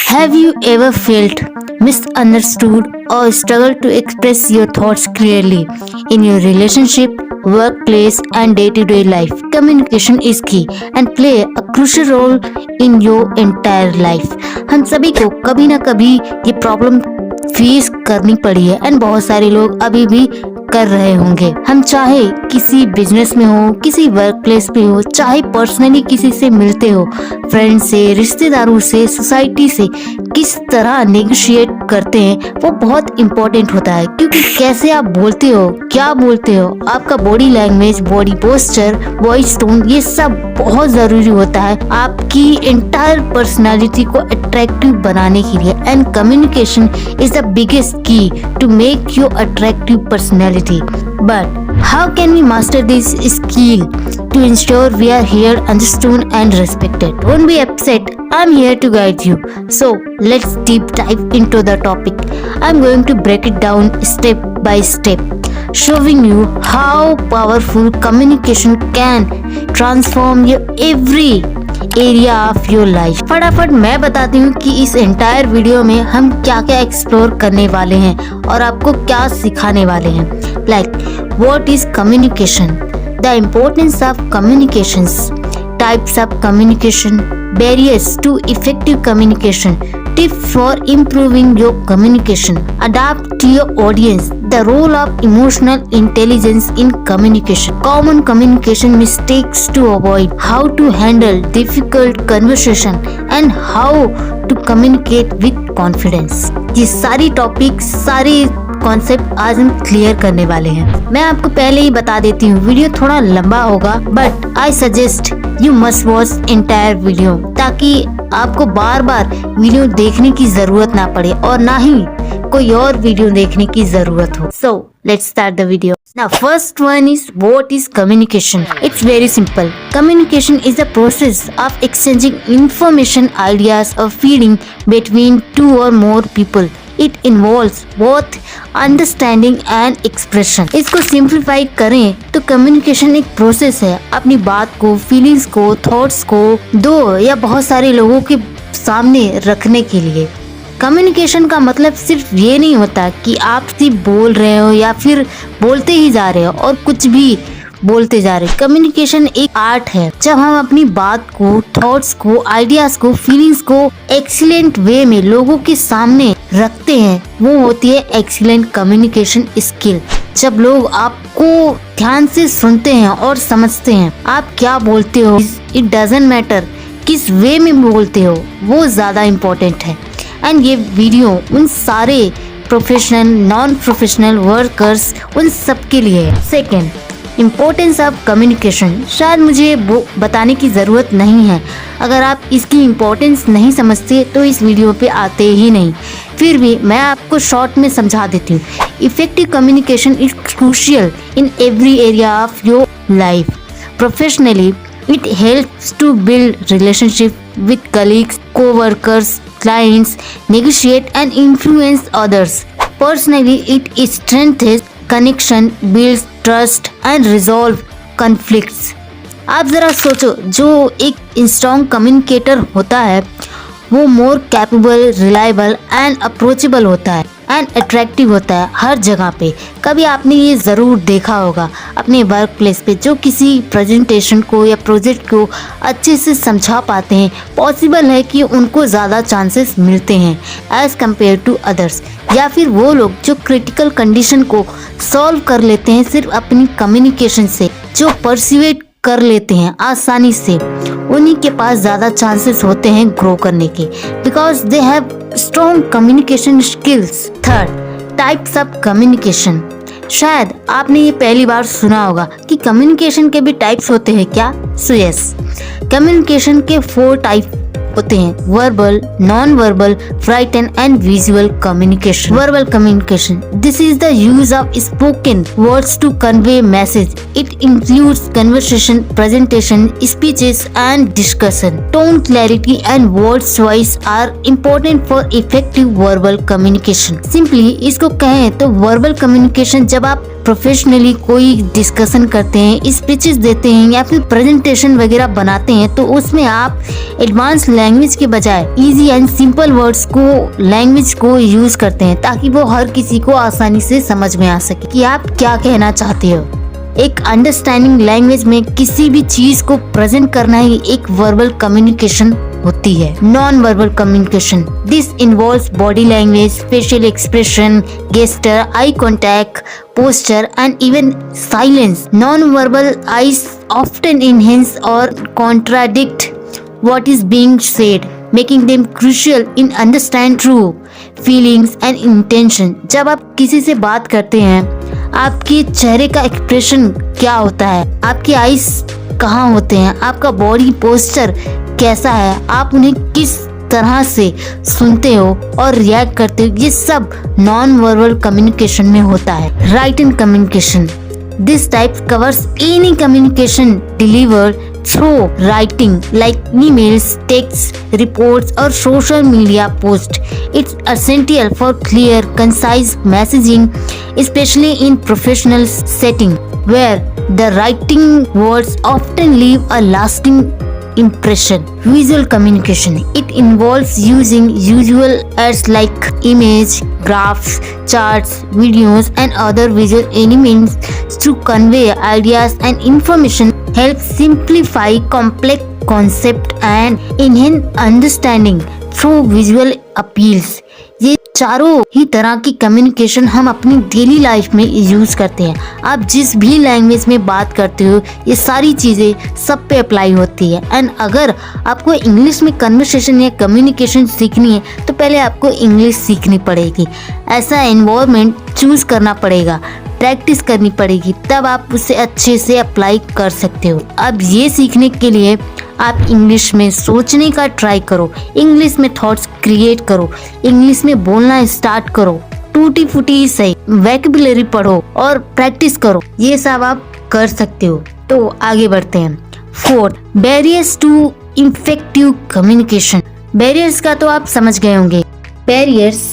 Have you ever felt misunderstood or struggled to express your thoughts clearly in your relationship, workplace, and day-to-day life? Communication is key and play a crucial role in your entire life. हम सभी को कभी ना कभी ये problem face करनी पड़ी है एंड बहुत सारे लोग अभी भी कर रहे होंगे। हम चाहे किसी बिजनेस में हो, किसी वर्क प्लेस पे हो, चाहे पर्सनली किसी से मिलते हो, फ्रेंड से, रिश्तेदारों से, सोसाइटी से, किस तरह नेगोशिएट करते हैं वो बहुत इम्पोर्टेंट होता है। क्योंकि कैसे आप बोलते हो, क्या बोलते हो, आपका body language, body posture, voice tone, ये सब बहुत जरूरी होता है आपकी एंटायर पर्सनालिटी को अट्रैक्टिव बनाने के लिए। And communication is the biggest key to make your attractive personality. But how can we master this skill to ensure we are here understood and respected? Don't be upset. I'm here to guide you. So let's deep dive into the topic. I'm going to break it down step by step, showing you how powerful communication can transform your every area of your life. फटाफट मैं बताती हूँ कि इस entire video में हम क्या क्या एक्सप्लोर करने वाले हैं और आपको क्या सिखाने वाले हैं। Like what is communication, the importance of communications, types of communication, barriers to effective communication, tips for improving your communication, adapt to your audience, the role of emotional intelligence in communication, common communication mistakes to avoid, how to handle difficult conversation and how to communicate with confidence। ये सारी topics, सारे concept आज हम clear करने वाले हैं। मैं आपको पहले ही बता देती हूँ वीडियो थोड़ा लंबा होगा, but I suggest you must watch entire video ताकि आपको बार बार वीडियो देखने की जरूरत ना पड़े और ना ही कोई और वीडियो देखने की जरूरत हो। So let's start the video. Now first one is what is communication? It's very simple. Communication is the process of exchanging information, ideas or feeling between two or more people. It involves both understanding and expression. इसको simplify करें तो communication एक process है अपनी बात को, feelings को, thoughts को दो या बहुत सारे लोगों के सामने रखने के लिए। कम्युनिकेशन का मतलब सिर्फ ये नहीं होता कि आप सिर्फ बोल रहे हो या फिर बोलते ही जा रहे हो और कुछ भी बोलते जा रहे। कम्युनिकेशन एक आर्ट है। जब हम अपनी बात को, थॉट्स को, आइडियाज को, फीलिंग्स को एक्सीलेंट वे में लोगों के सामने रखते हैं वो होती है एक्सीलेंट कम्युनिकेशन स्किल। जब लोग आपको ध्यान से सुनते हैं और समझते हैं आप क्या बोलते हो, इट डजंट मैटर किस वे में बोलते हो, वो ज्यादा इम्पोर्टेंट है। एंड ये वीडियो उन सारे प्रोफेशनल, नॉन प्रोफेशनल वर्कर्स, उन सब के लिए है। Second, importance of communication. शायद मुझे बताने की ज़रूरत नहीं है, अगर आप इसकी इम्पोर्टेंस नहीं समझते तो इस वीडियो पे आते ही नहीं। फिर भी मैं आपको शॉर्ट में समझा देती हूँ। Effective communication is crucial in every area of your life. Professionally it helps to build relationship with colleagues, coworkers, clients, negotiate and influence others. Personally, it strengthens connection, builds trust and resolve conflicts. आप जरा सोचो, जो एक strong communicator होता है वो मोर capable, reliable and approachable होता है एंड अट्रैक्टिव होता है हर जगह पे। कभी आपने ये ज़रूर देखा होगा अपने वर्क प्लेस पे, जो किसी प्रेजेंटेशन को या प्रोजेक्ट को अच्छे से समझा पाते हैं, पॉसिबल है कि उनको ज़्यादा चांसेस मिलते हैं एज़ कम्पेयर टू अदर्स। या फिर वो लोग जो क्रिटिकल कंडीशन को सॉल्व कर लेते हैं सिर्फ अपनी कम्युनिकेशन से, जो परसिवेट कर लेते हैं आसानी से, उन्हीं के पास ज़्यादा चांसेस होते हैं ग्रो करने के, because they have strong communication skills. Third, types of communication. शायद आपने ये पहली बार सुना होगा कि कम्युनिकेशन के भी टाइप्स होते हैं क्या? सो यस, कम्युनिकेशन के 4 टाइप होते हैं: verbal, non verbal, written and visual communication. Verbal communication. This is the use of spoken words to convey message. It includes conversation, presentation, speeches and discussion. Tone clarity and word choice are important for effective verbal communication. Simply इसको कहें तो verbal communication जब आप professionally कोई discussion करते हैं, speeches देते हैं या फिर प्रेजेंटेशन वगैरह बनाते हैं तो उसमें आप एडवांस लैंग्वेज के बजाय इजी एंड सिंपल वर्ड्स को लैंग्वेज को यूज करते हैं ताकि वो हर किसी को आसानी से समझ में आ सके कि आप क्या कहना चाहते हो। एक अंडरस्टैंडिंग लैंग्वेज में किसी भी चीज को प्रेजेंट करना ही एक वर्बल कम्युनिकेशन होती है। Non verbal communication, this involves body language, facial expression, gesture, eye contact, posture and even silence. Non-verbal eyes often enhance or contradict what is being said, making them crucial in understand true feelings and intention. जब आप किसी से बात करते हैं, आपके चेहरे का एक्सप्रेशन क्या होता है, आपके आईज कहाँ होते हैं, आपका बॉडी पोस्चर कैसा है, आप उन्हें किस तरह से सुनते हो और रिएक्ट करते हो, ये सब नॉन वर्बल कम्युनिकेशन में होता है। Written communication, this type covers any communication delivered through writing like emails, text, reports और social media post. It's essential for clear, concise messaging, especially in professional setting where the writing words often leave a lasting impression. Visual communication, it involves using usual aids like image, graphs, charts, videos and other visual elements to convey ideas and information, help simplify complex concept and enhance understanding through visual appeals. ये चारों ही तरह की communication हम अपनी daily life में use करते हैं। आप जिस भी लैंग्वेज में बात करते हो, ये सारी चीजें सब पे अप्लाई होती है। एंड अगर आपको इंग्लिश में कन्वर्सेशन या कम्युनिकेशन सीखनी है तो पहले आपको इंग्लिश सीखनी पड़ेगी, ऐसा एनवायरनमेंट चूज करना पड़ेगा, प्रैक्टिस करनी पड़ेगी, तब आप उसे अच्छे से अप्लाई कर सकते हो। अब ये सीखने के लिए आप इंग्लिश में सोचने का ट्राई करो, इंग्लिश में थॉट्स क्रिएट करो, इंग्लिश में बोलना स्टार्ट करो, टूटी फूटी सही वोकैबुलरी पढ़ो और प्रैक्टिस करो, ये सब आप कर सकते हो। तो आगे बढ़ते हैं। 4. Barriers to effective communication. Barriers का तो आप समझ गए होंगे। बैरियर्स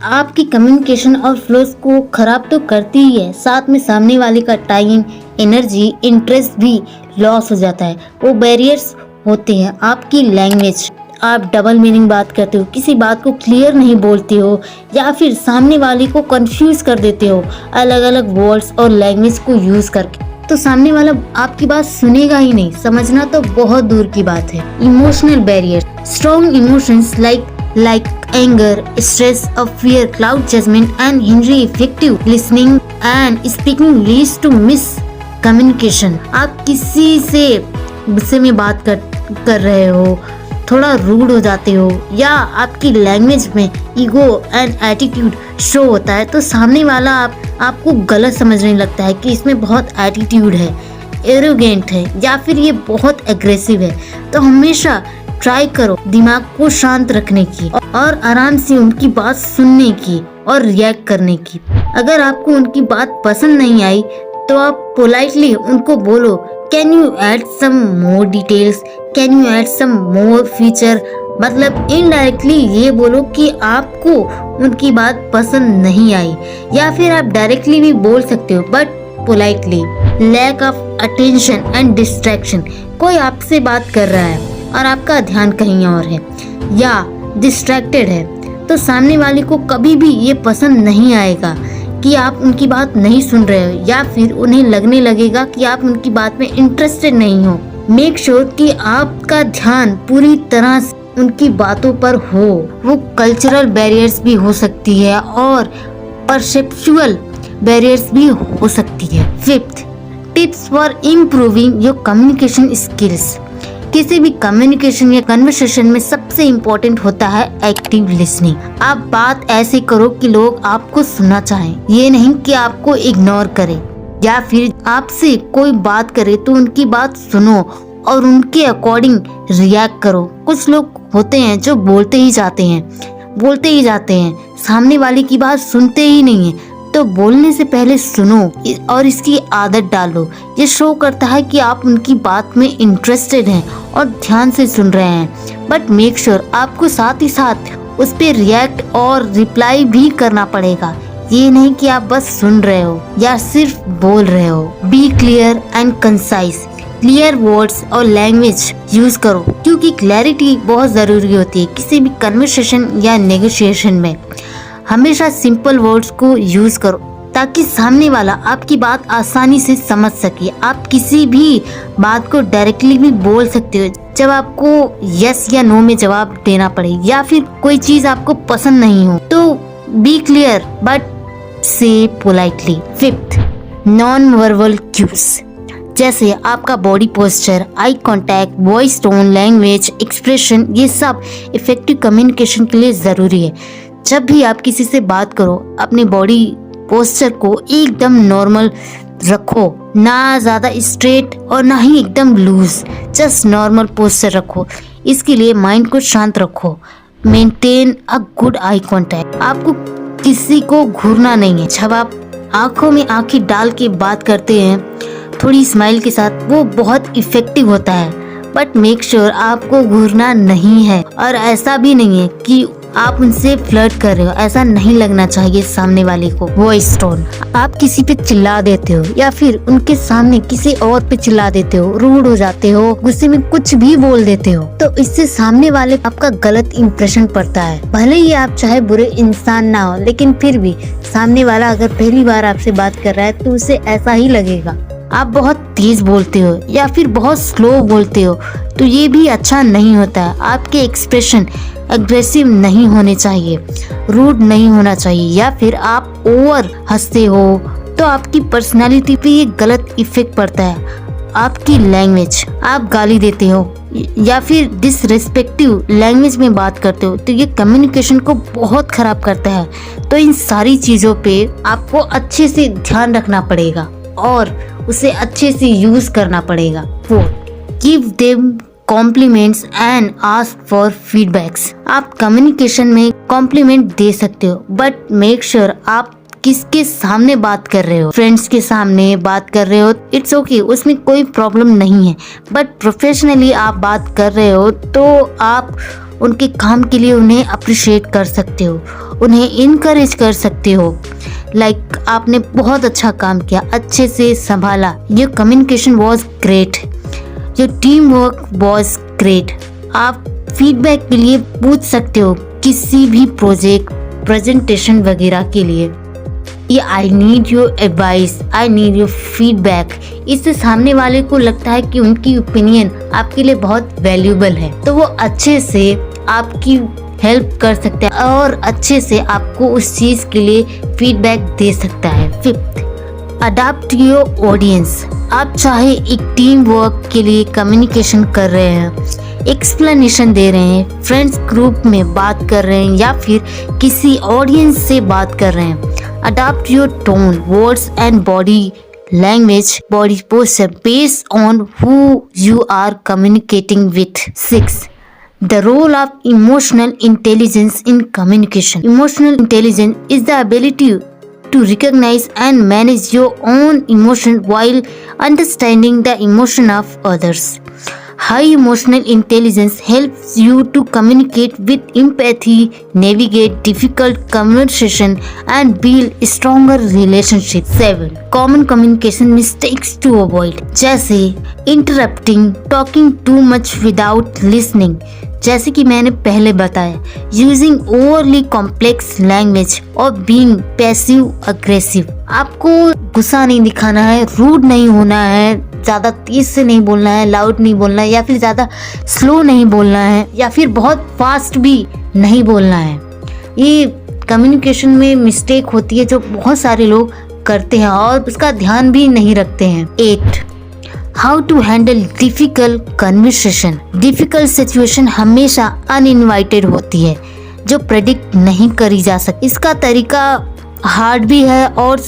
आपकी कम्युनिकेशन और फ्लोस को खराब तो करती ही है, साथ में सामने वाले का टाइम, एनर्जी, इंटरेस्ट भी लॉस हो जाता है। वो बैरियर्स होते हैं आपकी लैंग्वेज, आप डबल मीनिंग बात करते हो, किसी बात को क्लियर नहीं बोलते हो या फिर सामने वाले को कंफ्यूज कर देते हो अलग अलग वर्ड्स और लैंग्वेज को यूज करके, तो सामने वाला आपकी बात सुनेगा ही नहीं, समझना तो बहुत दूर की बात है। Emotional barrier, strong emotions like anger, stress or fear, cloud judgment and hinder effective listening and speaking leads to miscommunication. आप किसी से गुस्से में बात कर रहे हो, थोड़ा रूड हो जाते हो या आपकी लैंग्वेज में ईगो एंड एटीट्यूड शो होता है, तो सामने वाला आपको गलत समझने लगता है कि इसमें बहुत एटीट्यूड है, एरोगेंट है या फिर ये बहुत एग्रेसिव है। तो हमेशा ट्राई करो दिमाग को शांत रखने की और आराम से उनकी बात सुनने की और रिएक्ट करने की। अगर आपको उनकी बात पसंद नहीं आई तो आप पोलाइटली उनको बोलो, can you add some more details, can you add some more feature, मतलब इनडायरेक्टली ये बोलो कि आपको उनकी बात पसंद नहीं आई, या फिर आप डायरेक्टली भी बोल सकते हो but politely. Lack of attention and distraction, कोई आपसे बात कर रहा है और आपका ध्यान कहीं और है या डिस्ट्रैक्टेड है, तो सामने वाले को कभी भी ये पसंद नहीं आएगा कि आप उनकी बात नहीं सुन रहे हो, या फिर उन्हें लगने लगेगा कि आप उनकी बात में इंटरेस्टेड नहीं हो। मेक श्योर कि आपका ध्यान पूरी तरह से उनकी बातों पर हो। वो कल्चरल बैरियर्स भी हो सकती है और परसेप्चुअल बैरियर्स भी हो सकती है। 5th, tips for improving your communication skills. किसी भी कम्युनिकेशन या कन्वर्सेशन में सबसे इम्पोर्टेंट होता है एक्टिव लिसनिंग। आप बात ऐसे करो कि लोग आपको सुनना चाहें, ये नहीं कि आपको इग्नोर करें, या फिर आपसे कोई बात करे तो उनकी बात सुनो और उनके अकॉर्डिंग रिएक्ट करो। कुछ लोग होते हैं जो बोलते ही जाते हैं, सामने वाले की बात सुनते ही नहीं है, तो बोलने से पहले सुनो और इसकी आदत डालो। ये शो करता है कि आप उनकी बात में इंटरेस्टेड हैं और ध्यान से सुन रहे हैं। बट मेक श्योर आपको साथ ही साथ उस पर रिएक्ट और रिप्लाई भी करना पड़ेगा, ये नहीं कि आप बस सुन रहे हो या सिर्फ बोल रहे हो। Be clear and concise, clear words और लैंग्वेज यूज करो, क्योंकि क्लैरिटी बहुत जरूरी होती है किसी भी कन्वर्सेशन या नेगोशिएशन में। हमेशा सिंपल वर्ड्स को यूज करो ताकि सामने वाला आपकी बात आसानी से समझ सके। आप किसी भी बात को डायरेक्टली भी बोल सकते हो जब आपको यस या नो में जवाब देना पड़े, या फिर कोई चीज आपको पसंद नहीं हो तो be clear but say politely. Fifth, non verbal cues, जैसे आपका body posture, eye contact, voice tone, language, expression, ये सब इफेक्टिव कम्युनिकेशन के लिए ज़रूरी है। जब भी आप किसी से बात करो अपने बॉडी पोस्चर को एकदम नॉर्मल रखो, ना ज़्यादा स्ट्रेट और ना ही एकदम लूज, जस्ट नॉर्मल पोस्चर रखो। इसके लिए माइंड को शांत रखो। Maintain a good eye contact, आपको किसी को घूरना नहीं है। जब आप आंखों में आंखें डाल के बात करते हैं थोड़ी स्माइल के साथ, वो बहुत इफेक्टिव होता है। बट मेक श्योर आपको घूरना नहीं है, और ऐसा भी नहीं है कि आप उनसे फ्लर्ट कर रहे हो, ऐसा नहीं लगना चाहिए सामने वाले को। वॉइस टोन, आप किसी पे चिल्ला देते हो या फिर उनके सामने किसी और पे चिल्ला देते हो, रूड हो जाते हो, गुस्से में कुछ भी बोल देते हो, तो इससे सामने वाले आपका गलत इंप्रेशन पड़ता है। भले ही आप चाहे बुरे इंसान ना हो, लेकिन फिर भी सामने वाला अगर पहली बार आपसे बात कर रहा है तो उसे ऐसा ही लगेगा। आप बहुत तेज बोलते हो या फिर बहुत स्लो बोलते हो तो ये भी अच्छा नहीं होता है। आपके एक्सप्रेशन एग्रेसिव नहीं होने चाहिए, रूड नहीं होना चाहिए, या फिर आप ओवर हंसते हो तो आपकी पर्सनालिटी पे ये गलत इफेक्ट पड़ता है। आपकी लैंग्वेज, आप गाली देते हो या फिर डिसरिस्पेक्टिव लैंग्वेज में बात करते हो तो ये कम्युनिकेशन को बहुत खराब करता है। तो इन सारी चीज़ों पे आपको अच्छे से ध्यान रखना पड़ेगा और उसे अच्छे से यूज करना पड़ेगा। 4, give them compliments and ask for feedbacks. आप कम्युनिकेशन में कॉम्प्लीमेंट दे सकते हो, बट मेक श्योर आप किसके सामने बात कर रहे हो। फ्रेंड्स के सामने बात कर रहे हो, इट्स ओके, उसमें कोई प्रॉब्लम नहीं है। बट प्रोफेशनली आप बात कर रहे हो तो आप उनके काम के लिए उन्हें अप्रिशिएट कर सकते हो, उन्हें इनकरेज कर सकते हो। लाइक आपने बहुत अच्छा काम किया, अच्छे से संभाला, your communication was great, your team work was great. आप फीडबैक के लिए पूछ सकते हो किसी भी प्रोजेक्ट, प्रेजेंटेशन वगैरह के लिए। ये I need your advice, I need your feedback, इससे सामने वाले को लगता है कि उनकी ओपिनियन आपके लिए बहुत वैल्यूबल है, तो वो अच्छे से आपकी हेल्प कर सकते हैं और अच्छे से आपको उस चीज के लिए फीडबैक दे सकता है। 5, अडाप्ट योर ऑडियंस। आप चाहे एक टीम वर्क के लिए कम्युनिकेशन कर रहे हैं, एक्सप्लेनेशन दे रहे हैं, फ्रेंड्स ग्रुप में बात कर रहे हैं या फिर किसी ऑडियंस से बात कर रहे हैं, adapt your tone, words and body language, body posture based on who you are communicating with. 6, the role of emotional intelligence in communication. Emotional intelligence is the ability to recognize and manage your own emotion while understanding the emotion of others. High emotional intelligence helps you to communicate with empathy, navigate difficult conversation, and build stronger relationships. 7, common communication mistakes to avoid, जैसे interrupting, talking too much without listening, जैसे कि मैंने पहले बताया, using overly complex language और being passive aggressive. आपको गुस्सा नहीं दिखाना है, रूड नहीं होना है, ज़्यादा तेज से नहीं बोलना है, लाउड नहीं बोलना है, या फिर ज़्यादा स्लो नहीं बोलना है, या फिर बहुत फास्ट भी नहीं बोलना है। ये कम्युनिकेशन में मिस्टेक होती है जो बहुत सारे लोग करते हैं और उसका ध्यान भी नहीं रखते हैं। 8, how to handle difficult conversation. Difficult situation हमेशा अनइनवाइटेड होती है जो प्रेडिक्ट नहीं करी जा सकती। इसका तरीका हार्ड भी है और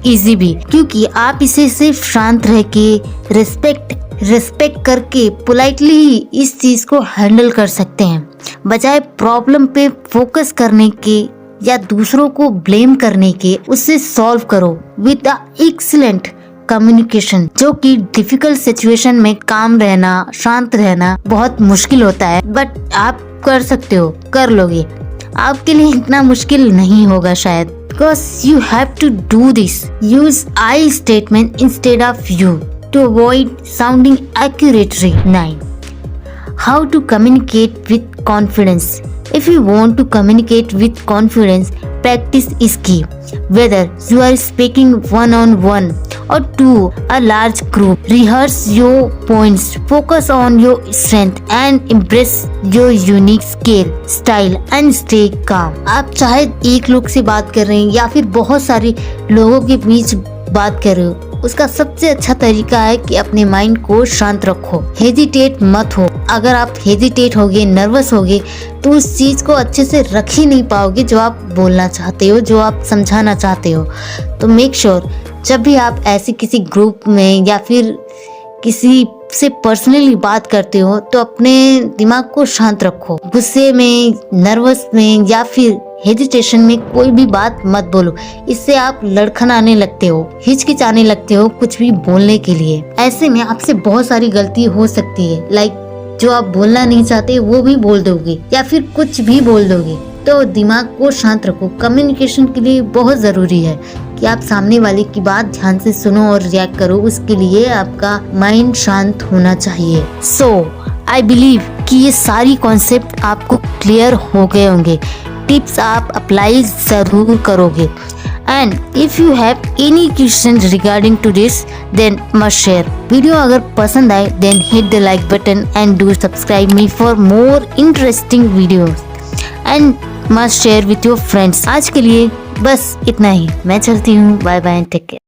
इजी भी, क्योंकि आप इसे सिर्फ शांत रह के रिस्पेक्ट करके पोलाइटली ही इस चीज को हैंडल कर सकते हैं, बजाय प्रॉब्लम पे फोकस करने के या दूसरों को ब्लेम करने के। उससे सॉल्व करो विद द एक्सीलेंट कम्युनिकेशन, जो कि डिफिकल्ट सिचुएशन में काम रहना, शांत रहना बहुत मुश्किल होता है, बट आप कर सकते हो, कर लोगे। आपके लिए इतना मुश्किल नहीं होगा शायद, because you have to do this. Use I statement instead of you to avoid sounding accuratory. 9. How to communicate with confidence. If you want to communicate with confidence, practice is key. Whether you are speaking one-on-one or to a large group, rehearse your points, focus on your strength and embrace your unique skill, style and stay calm. आप चाहे एक लोग से बात कर रहे हैं या फिर बहुत सारे लोगों के बीच बात कर रहे हो, उसका सबसे अच्छा तरीका है कि अपने माइंड को शांत रखो, हेजिटेट मत हो। अगर आप हेजिटेट होगे, नर्वस होगे तो उस चीज को अच्छे से रख ही नहीं पाओगे जो आप बोलना चाहते हो, जो आप समझाना चाहते हो। तो मेक श्योर जब भी आप ऐसे किसी ग्रुप में या फिर किसी से पर्सनली बात करते हो तो अपने दिमाग को शांत रखो। गुस्से में, नर्वस में या फिर हेजिटेशन में कोई भी बात मत बोलो, इससे आप लड़खड़ाने लगते हो, हिचकिचाने लगते हो कुछ भी बोलने के लिए। ऐसे में आपसे बहुत सारी गलती हो सकती है, लाइक जो आप बोलना नहीं चाहते वो भी बोल दोगे या फिर कुछ भी बोल दोगे। तो दिमाग को शांत रखो। कम्युनिकेशन के लिए बहुत जरूरी है कि आप सामने वाले की बात ध्यान से सुनो और रिएक्ट करो, उसके लिए आपका माइंड शांत होना चाहिए। सो आई बिलीव कि ये सारी कॉन्सेप्ट आपको क्लियर हो गए होंगे, टिप्स आप अप्लाई जरूर करोगे। And if you have any question regarding to this then must share. Video अगर पसंद आए then hit the like button and do subscribe me for more interesting videos and must share with your friends. आज के लिए बस इतना ही, मैं चलती हूँ, बाय बाय, टेक केयर।